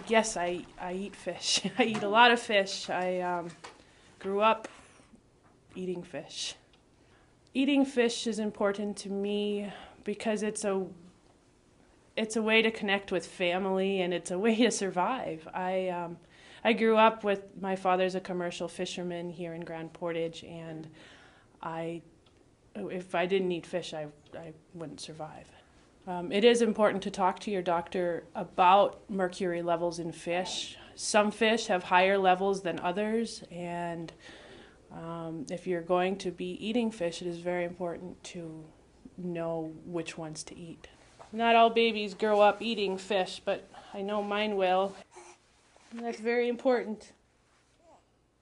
Yes, I eat fish. I eat a lot of fish. I grew up eating fish. Eating fish is important to me because it's a way to connect with family, and it's a way to survive. I grew up with, my father's a commercial fisherman here in Grand Portage, and if I didn't eat fish, I wouldn't survive. It is important to talk to your doctor about mercury levels in fish. Some fish have higher levels than others, and if you're going to be eating fish, it is very important to know which ones to eat. Not all babies grow up eating fish, but I know mine will. And that's very important.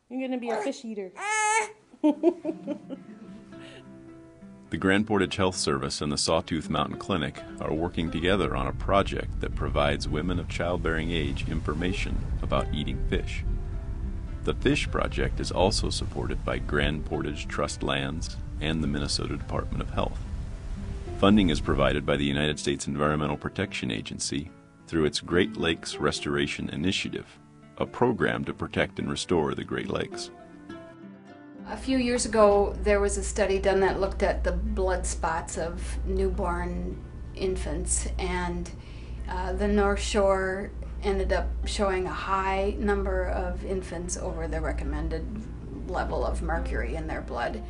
You're going to be a fish eater. The Grand Portage Health Service and the Sawtooth Mountain Clinic are working together on a project that provides women of childbearing age information about eating fish. The FISH project is also supported by Grand Portage Trust Lands and the Minnesota Department of Health. Funding is provided by the United States Environmental Protection Agency through its Great Lakes Restoration Initiative, a program to protect and restore the Great Lakes. A few years ago, there was a study done that looked at the blood spots of newborn infants, and the North Shore ended up showing a high number of infants over the recommended level of mercury in their blood.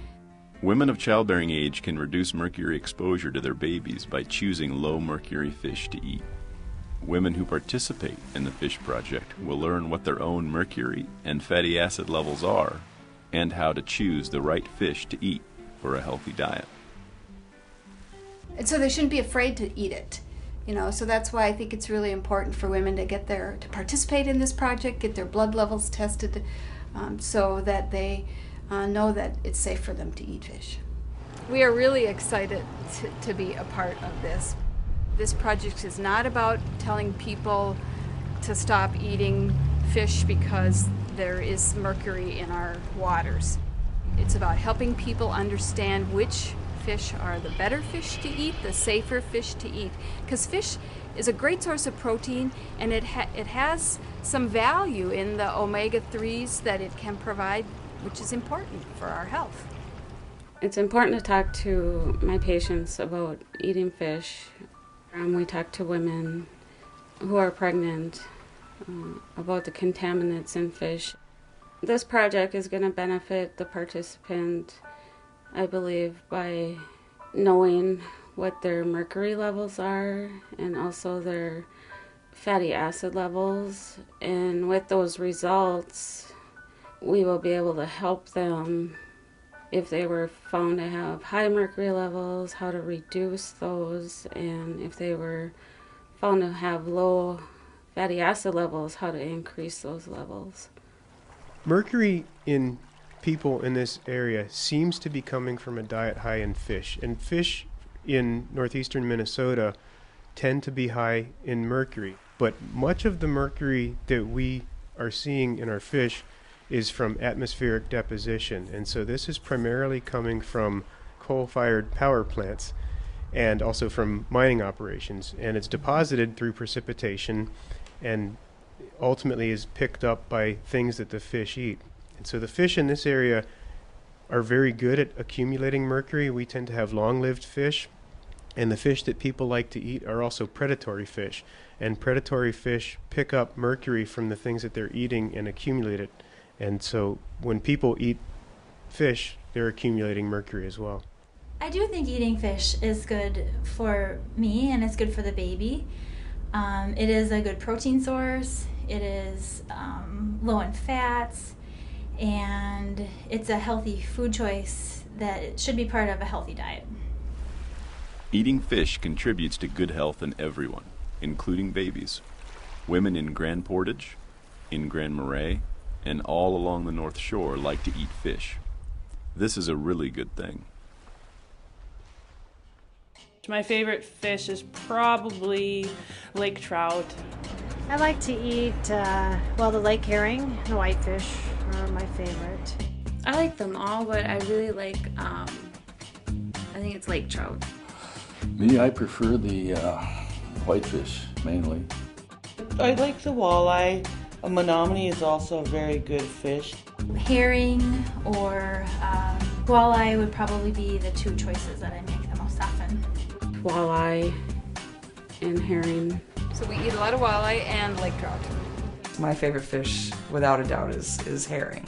Women of childbearing age can reduce mercury exposure to their babies by choosing low mercury fish to eat. Women who participate in the FISH project will learn what their own mercury and fatty acid levels are and how to choose the right fish to eat for a healthy diet. And so they shouldn't be afraid to eat it. So that's why I think it's really important for women to participate in this project, get their blood levels tested, so that they know that it's safe for them to eat fish. We are really excited to be a part of this. This project is not about telling people to stop eating fish because there is mercury in our waters. It's about helping people understand which fish are the better fish to eat, the safer fish to eat. Because fish is a great source of protein, and it has some value in the omega-3s that it can provide, which is important for our health. It's important to talk to my patients about eating fish. We talk to women who are pregnant about the contaminants in fish. This project is going to benefit the participant, I believe, by knowing what their mercury levels are and also their fatty acid levels. And with those results, we will be able to help them if they were found to have high mercury levels, how to reduce those, and if they were found to have low fatty acid levels, how to increase those levels. Mercury in people in this area seems to be coming from a diet high in fish, and fish in northeastern Minnesota tend to be high in mercury. But much of the mercury that we are seeing in our fish is from atmospheric deposition, and so this is primarily coming from coal-fired power plants and also from mining operations, and it's deposited through precipitation and ultimately is picked up by things that the fish eat. And so the fish in this area are very good at accumulating mercury. We tend to have long-lived fish, and the fish that people like to eat are also predatory fish, and predatory fish pick up mercury from the things that they're eating and accumulate it. And so when people eat fish, they're accumulating mercury as well. I do think eating fish is good for me, and it's good for the baby. It is a good protein source. It is low in fats, and it's a healthy food choice that it should be part of a healthy diet. Eating fish contributes to good health in everyone, including babies. Women in Grand Portage, in Grand Marais, and all along the North Shore like to eat fish. This is a really good thing. My favorite fish is probably lake trout. I like to eat, the lake herring, the whitefish are my favorite. I like them all, but I really like, I think it's lake trout. Me, I prefer the whitefish mainly. I like the walleye. A menominee is also a very good fish. Herring or walleye would probably be the two choices that I make the most often. Walleye and herring. So we eat a lot of walleye and lake trout. My favorite fish, without a doubt, is herring.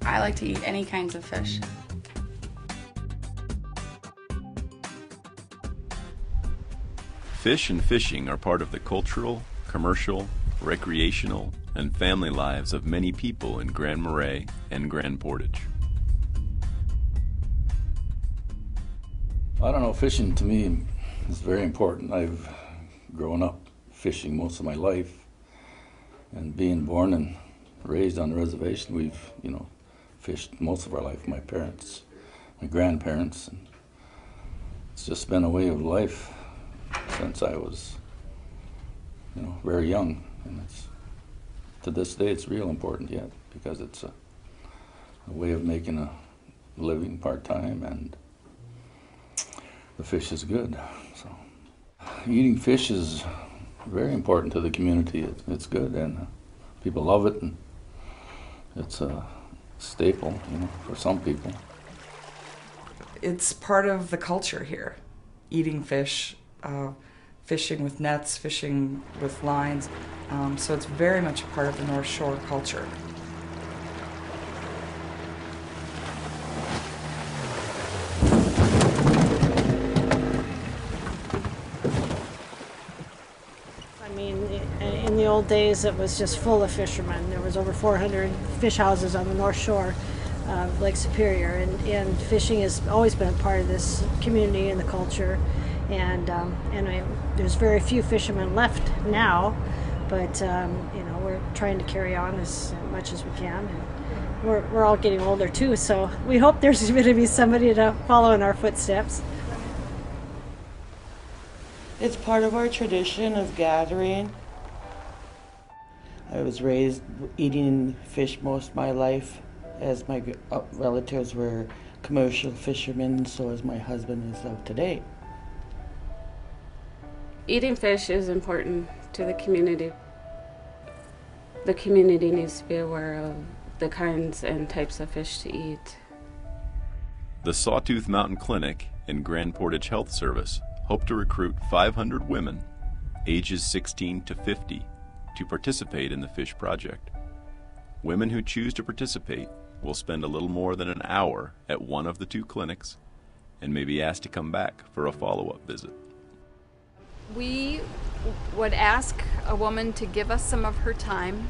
I like to eat any kinds of fish. Fish and fishing are part of the cultural, commercial, recreational, and family lives of many people in Grand Marais and Grand Portage. I don't know, fishing to me is very important. I've grown up fishing most of my life, and being born and raised on the reservation, we've, fished most of our life. My parents, my grandparents, and it's just been a way of life since I was, very young, and to this day it's real important yet, because it's a way of making a living part-time, and the fish is good. So eating fish is very important to the community. It's good, and people love it, and it's a staple, for some people. It's part of the culture here, eating fish, fishing with nets, fishing with lines. So it's very much a part of the North Shore culture. In the old days, it was just full of fishermen. There was over 400 fish houses on the North Shore of Lake Superior, and fishing has always been a part of this community and the culture. And there's very few fishermen left now, but we're trying to carry on as much as we can. And we're all getting older too, so we hope there's going to be somebody to follow in our footsteps. It's part of our tradition of gathering. I was raised eating fish most of my life, as my relatives were commercial fishermen, so as my husband is of today. Eating fish is important to the community. The community needs to be aware of the kinds and types of fish to eat. The Sawtooth Mountain Clinic and Grand Portage Health Service hope to recruit 500 women, ages 16 to 50, to participate in the fish project. Women who choose to participate will spend a little more than an hour at one of the two clinics and may be asked to come back for a follow-up visit. We would ask a woman to give us some of her time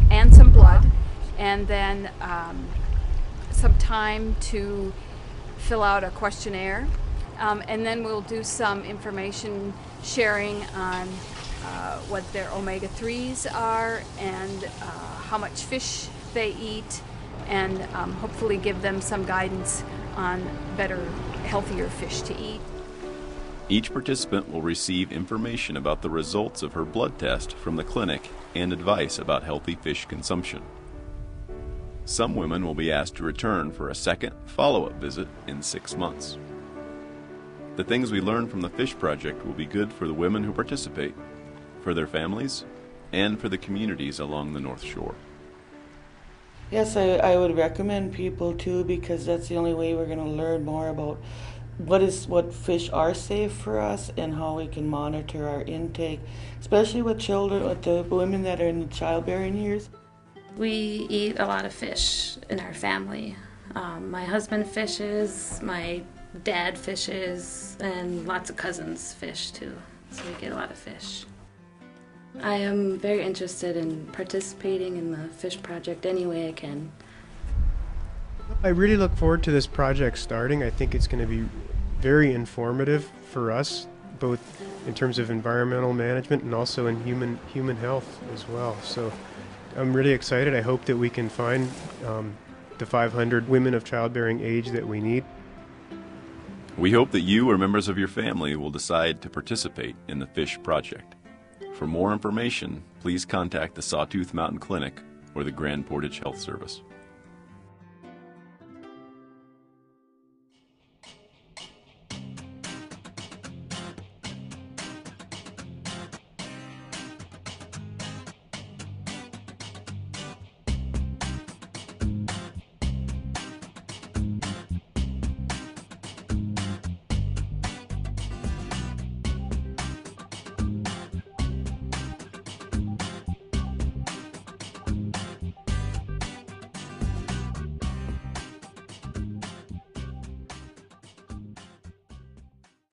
and some blood, and then some time to fill out a questionnaire, and then we'll do some information sharing on what their omega-3s are and how much fish they eat, and hopefully give them some guidance on better, healthier fish to eat. Each participant will receive information about the results of her blood test from the clinic and advice about healthy fish consumption. Some women will be asked to return for a second follow-up visit in 6 months. The things we learn from the Fish Project will be good for the women who participate, for their families, and for the communities along the North Shore. Yes, I would recommend people too, because that's the only way we're going to learn more about what fish are safe for us and how we can monitor our intake, especially with children, with the women that are in the childbearing years. We eat a lot of fish in our family. My husband fishes, my dad fishes, and lots of cousins fish too, so we get a lot of fish. I am very interested in participating in the Fish Project any way I can. I really look forward to this project starting. I think it's going to be very informative for us, both in terms of environmental management and also in human health as well. So I'm really excited. I hope that we can find the 500 women of childbearing age that we need. We hope that you or members of your family will decide to participate in the Fish Project. For more information, please contact the Sawtooth Mountain Clinic or the Grand Portage Health Service.